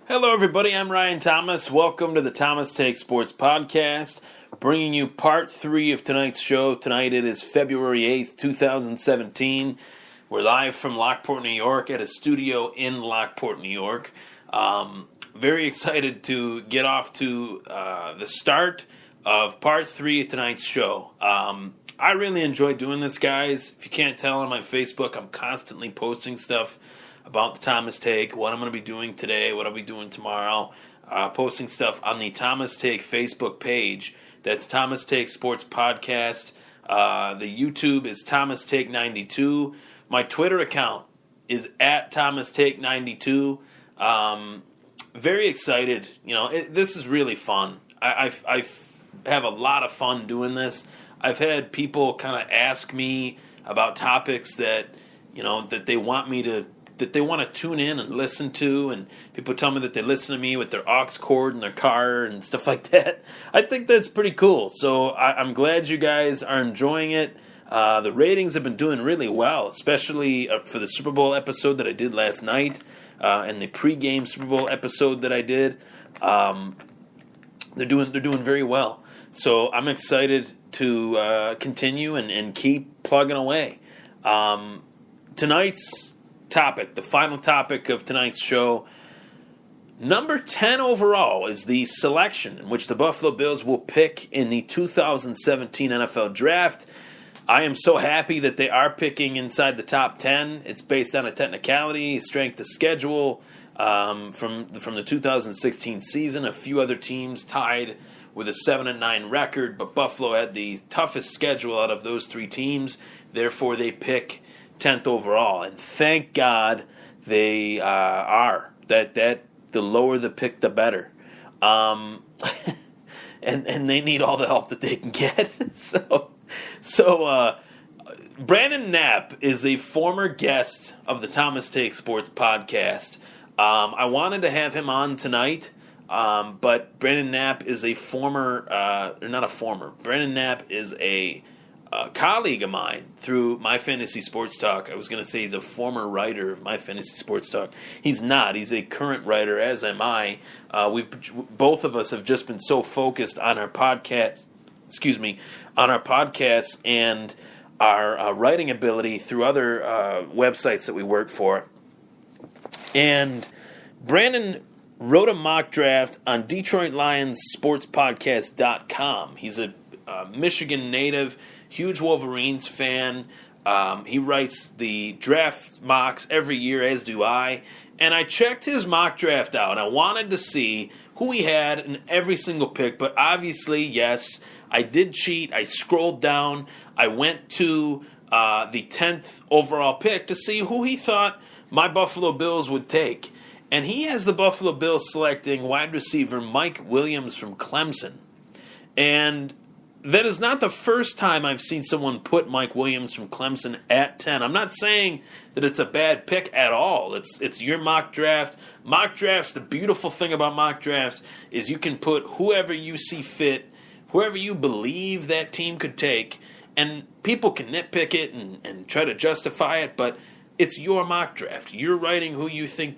Hello, everybody. I'm Ryan Thomas. Welcome to the Thomas Take Sports Podcast, bringing you part 3 of tonight's show. Tonight it is February 8th, 2017. We're live from Lockport, New York, at a studio in Lockport, New York. Very excited to get off to the start of part 3 of tonight's show. I really enjoy doing this, guys. If you can't tell on my Facebook, I'm constantly posting stuff about the Thomas Take, what I'm going to be doing today, what I'll be doing tomorrow, posting stuff on the Thomas Take Facebook page. That's Thomas Take Sports Podcast. The YouTube is Thomas Take 92. My Twitter account is at Thomas Take 92. Very excited. This is really fun. I have a lot of fun doing this. I've had people kind of ask me about topics that they want to tune in and listen to, and people tell me that they listen to me with their aux cord in their car and stuff like that. I think that's pretty cool. So I'm glad you guys are enjoying it. The ratings have been doing really well, especially for the Super Bowl episode that I did last night and the pregame Super Bowl episode that I did. They're doing very well. So I'm excited to continue and keep plugging away. Tonight's topic, the final topic of tonight's show, number 10 overall is the selection in which the Buffalo Bills will pick in the 2017 NFL Draft. I am so happy that they are picking inside the top 10. It's based on a technicality, strength of schedule from the 2016 season. A few other teams tied with a 7-9 record, but Buffalo had the toughest schedule out of those three teams. Therefore, they pick 10th overall, and thank God they are. That the lower the pick, the better. And they need all the help that they can get. So Brandon Knapp is a former guest of the Thomas Take Sports Podcast. I wanted to have him on tonight, but Brandon Knapp is Brandon Knapp is a colleague of mine through My Fantasy Sports Talk. I was going to say he's a former writer of My Fantasy Sports Talk. He's not. He's a current writer, as am I. Both of us have just been so focused on our podcast. On our podcasts and our writing ability through other websites that we work for. And Brandon wrote a mock draft on DetroitLionsSportsPodcast.com. He's a Michigan native, huge Wolverines fan. He writes the draft mocks every year, as do I. And I checked his mock draft out. I wanted to see who he had in every single pick. But obviously, yes, I did cheat. I scrolled down. I went to the 10th overall pick to see who he thought my Buffalo Bills would take. And he has the Buffalo Bills selecting wide receiver Mike Williams from Clemson. And that is not the first time I've seen someone put Mike Williams from Clemson at 10. I'm not saying that it's a bad pick at all. It's your mock draft. Mock drafts, the beautiful thing about mock drafts is you can put whoever you see fit, whoever you believe that team could take, and people can nitpick it and try to justify it, but it's your mock draft. You're writing who you think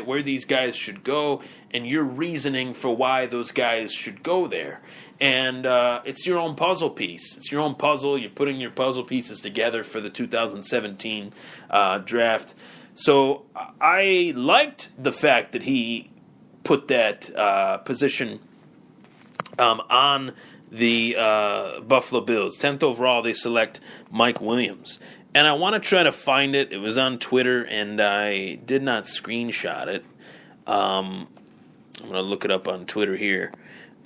where these guys should go, and you're reasoning for why those guys should go there. And it's your own puzzle piece. It's your own puzzle. You're putting your puzzle pieces together for the 2017 draft. So I liked the fact that he put that position on the Buffalo Bills. 10th overall, they select Mike Williams. And I want to try to find it. It was on Twitter, and I did not screenshot it. I'm going to look it up on Twitter here.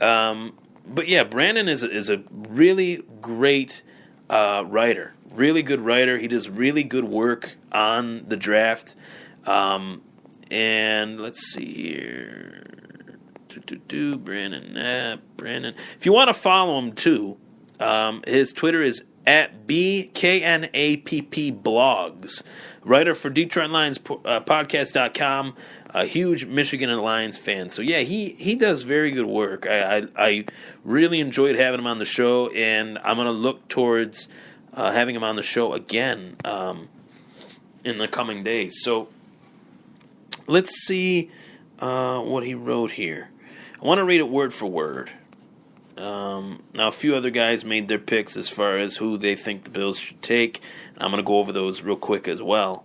But yeah, Brandon is a really great writer. Really good writer. He does really good work on the draft. And let's see here. Brandon. If you want to follow him too, his Twitter is at BKNAPP blogs. Writer for Detroit Lions podcast.com. A huge Michigan and Lions fan. So yeah, he does very good work. I really enjoyed having him on the show, and I'm going to look towards having him on the show again in the coming days. So let's see what he wrote here. I want to read it word for word. Now, a few other guys made their picks as far as who they think the Bills should take. I'm going to go over those real quick as well.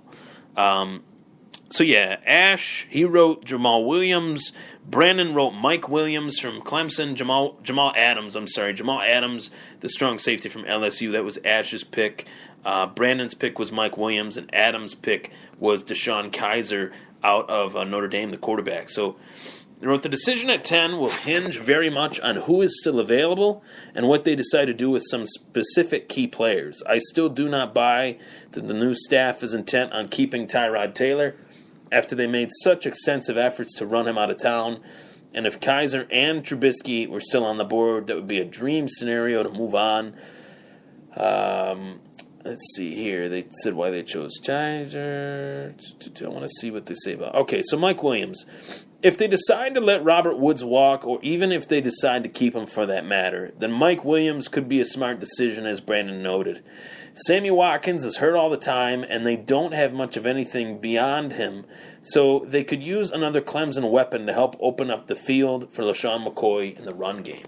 Ash, he wrote Jamal Williams. Brandon wrote Mike Williams from Clemson. Jamal Adams, the strong safety from LSU. That was Ash's pick. Brandon's pick was Mike Williams, and Adams' pick was Deshaun Kaiser out of Notre Dame, the quarterback. So they wrote the decision at 10 will hinge very much on who is still available and what they decide to do with some specific key players. I still do not buy that the new staff is intent on keeping Tyrod Taylor after they made such extensive efforts to run him out of town. And if Kaiser and Trubisky were still on the board, that would be a dream scenario to move on. Let's see here. They said why they chose Kaiser. I want to see what they say about. Okay, so Mike Williams. If they decide to let Robert Woods walk, or even if they decide to keep him for that matter, then Mike Williams could be a smart decision, as Brandon noted. Sammy Watkins is hurt all the time, and they don't have much of anything beyond him, so they could use another Clemson weapon to help open up the field for LaShawn McCoy in the run game.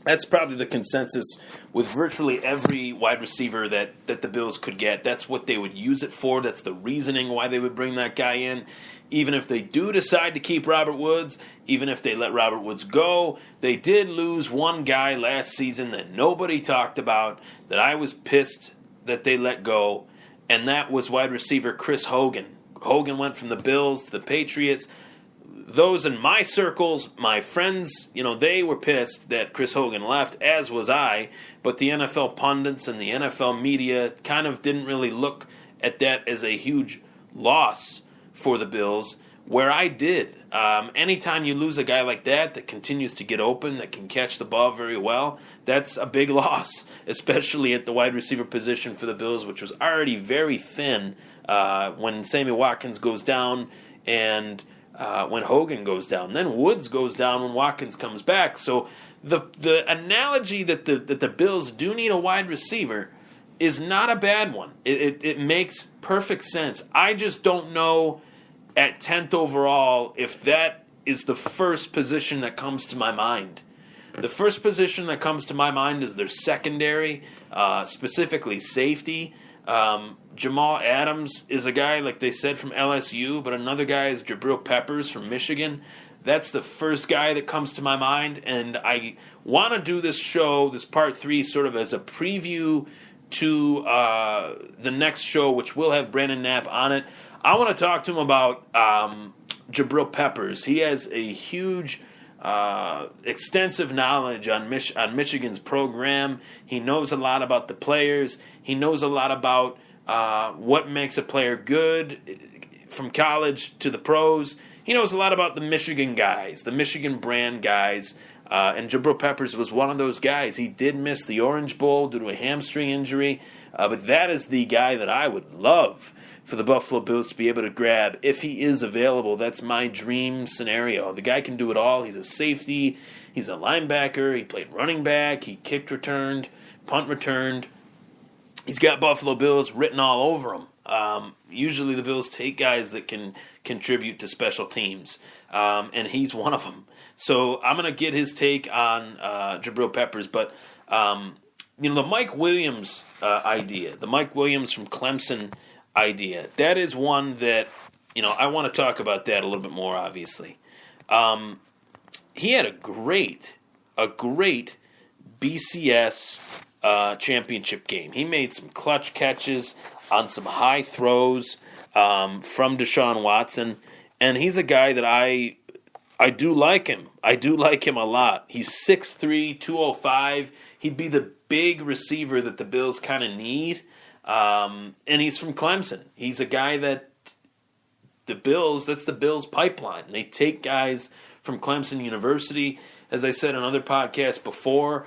That's probably the consensus with virtually every wide receiver that the Bills could get. That's what they would use it for. That's the reasoning why they would bring that guy in. Even if they do decide to keep Robert Woods, even if they let Robert Woods go, they did lose one guy last season that nobody talked about, that I was pissed that they let go, and that was wide receiver Chris Hogan. Hogan went from the Bills to the Patriots. Those in my circles, my friends, they were pissed that Chris Hogan left, as was I, but the NFL pundits and the NFL media kind of didn't really look at that as a huge loss for the Bills, where I did. Anytime you lose a guy like that continues to get open, that can catch the ball very well, that's a big loss, especially at the wide receiver position for the Bills, which was already very thin when Sammy Watkins goes down and when Hogan goes down. Then Woods goes down when Watkins comes back. So the analogy that the Bills do need a wide receiver is not a bad one. It makes perfect sense. I just don't know at 10th overall if that is the first position that comes to my mind. The first position that comes to my mind is their secondary, specifically safety. Jamal Adams is a guy, like they said, from LSU, but another guy is Jabril Peppers from Michigan. That's the first guy that comes to my mind, and I want to do this show, this part 3, sort of as a preview to the next show, which will have Brandon Knapp on it. I want to talk to him about Jabril Peppers. He has a huge, extensive knowledge on Michigan's program. He knows a lot about the players. He knows a lot about what makes a player good from college to the pros. He knows a lot about the Michigan guys, the Michigan brand guys. And Jabril Peppers was one of those guys. He did miss the Orange Bowl due to a hamstring injury, but that is the guy that I would love for the Buffalo Bills to be able to grab if he is available. That's my dream scenario. The guy can do it all. He's a safety. He's a linebacker. He played running back. He kicked returned, punt returned. He's got Buffalo Bills written all over him. Usually the Bills take guys that can contribute to special teams, and he's one of them. So I'm going to get his take on Jabril Peppers. But, the Mike Williams idea, the Mike Williams from Clemson idea, that is one that, I want to talk about that a little bit more, obviously. He had a great BCS championship game. He made some clutch catches on some high throws from Deshaun Watson, and he's a guy that I do like him. I do like him a lot. He's 6'3", 205. He'd be the big receiver that the Bills kind of need. And he's from Clemson. He's a guy that that's the Bills pipeline. They take guys from Clemson University. As I said on other podcasts before,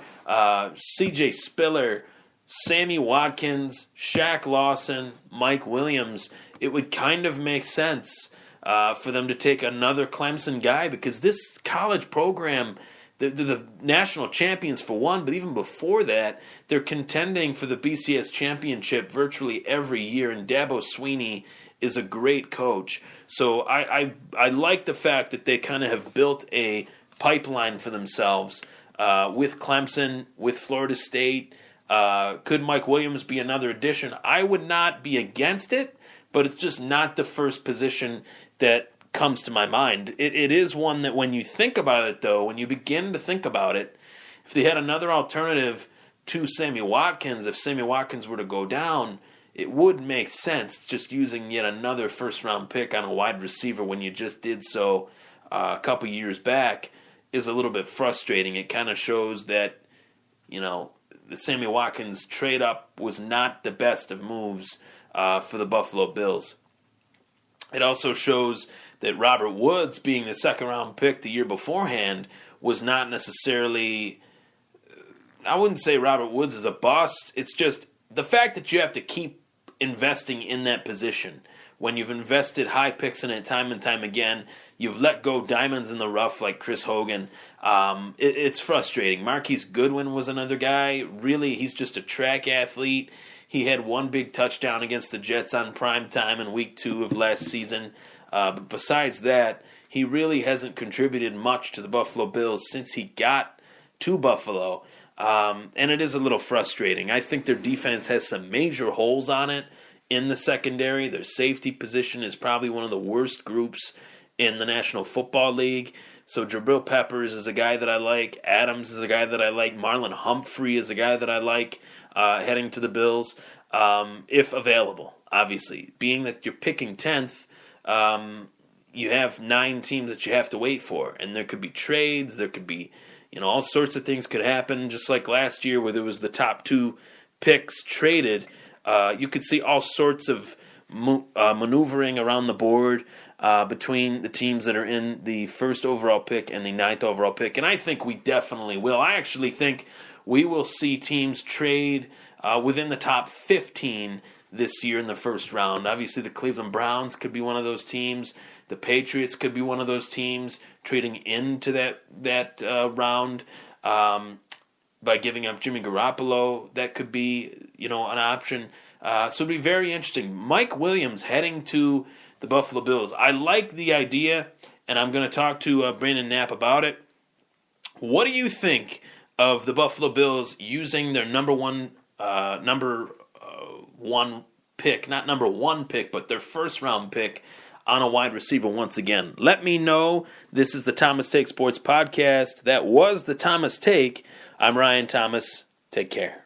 C.J. Spiller, Sammy Watkins, Shaq Lawson, Mike Williams, it would kind of make sense for them to take another Clemson guy, because this college program, they're the national champions for one, but even before that, they're contending for the BCS championship virtually every year, and Dabo Swinney is a great coach. So I like the fact that they kind of have built a pipeline for themselves with Clemson, with Florida State. Could Mike Williams be another addition? I would not be against it, but it's just not the first position that comes to my mind. It is one that when you think about it, though, when you begin to think about it, if they had another alternative to Sammy Watkins, if Sammy Watkins were to go down, it would make sense just using yet another first-round pick on a wide receiver when you just did so a couple years back is a little bit frustrating. It kind of shows that, the Sammy Watkins trade-up was not the best of moves for the Buffalo Bills. It also shows that Robert Woods, being the second-round pick the year beforehand, was not necessarily... I wouldn't say Robert Woods is a bust. It's just the fact that you have to keep investing in that position. When you've invested high picks in it time and time again, you've let go diamonds in the rough like Chris Hogan. It's frustrating. Marquise Goodwin was another guy. Really, he's just a track athlete. He had one big touchdown against the Jets on prime time in Week 2 of last season. But besides that, he really hasn't contributed much to the Buffalo Bills since he got to Buffalo. And it is a little frustrating. I think their defense has some major holes on it in the secondary. Their safety position is probably one of the worst groups in the National Football League. So Jabril Peppers is a guy that I like. Adams is a guy that I like. Marlon Humphrey is a guy that I like heading to the Bills, if available, obviously. Being that you're picking 10th, you have 9 teams that you have to wait for. And there could be trades. There could be... all sorts of things could happen, just like last year where there was the top 2 picks traded. You could see all sorts of maneuvering around the board between the teams that are in the first overall pick and the 9th overall pick, and I think we definitely will. I actually think we will see teams trade within the top 15 this year in the first round. Obviously, the Cleveland Browns could be one of those teams. The Patriots could be one of those teams trading into that round by giving up Jimmy Garoppolo. That could be, an option. So it'd be very interesting. Mike Williams heading to the Buffalo Bills. I like the idea, and I'm going to talk to Brandon Knapp about it. What do you think of the Buffalo Bills using their number one pick, not number one pick, but their first round pick on a wide receiver once again? Let me know. This is the Thomas Take Sports Podcast. That was the Thomas Take. I'm Ryan Thomas. Take care.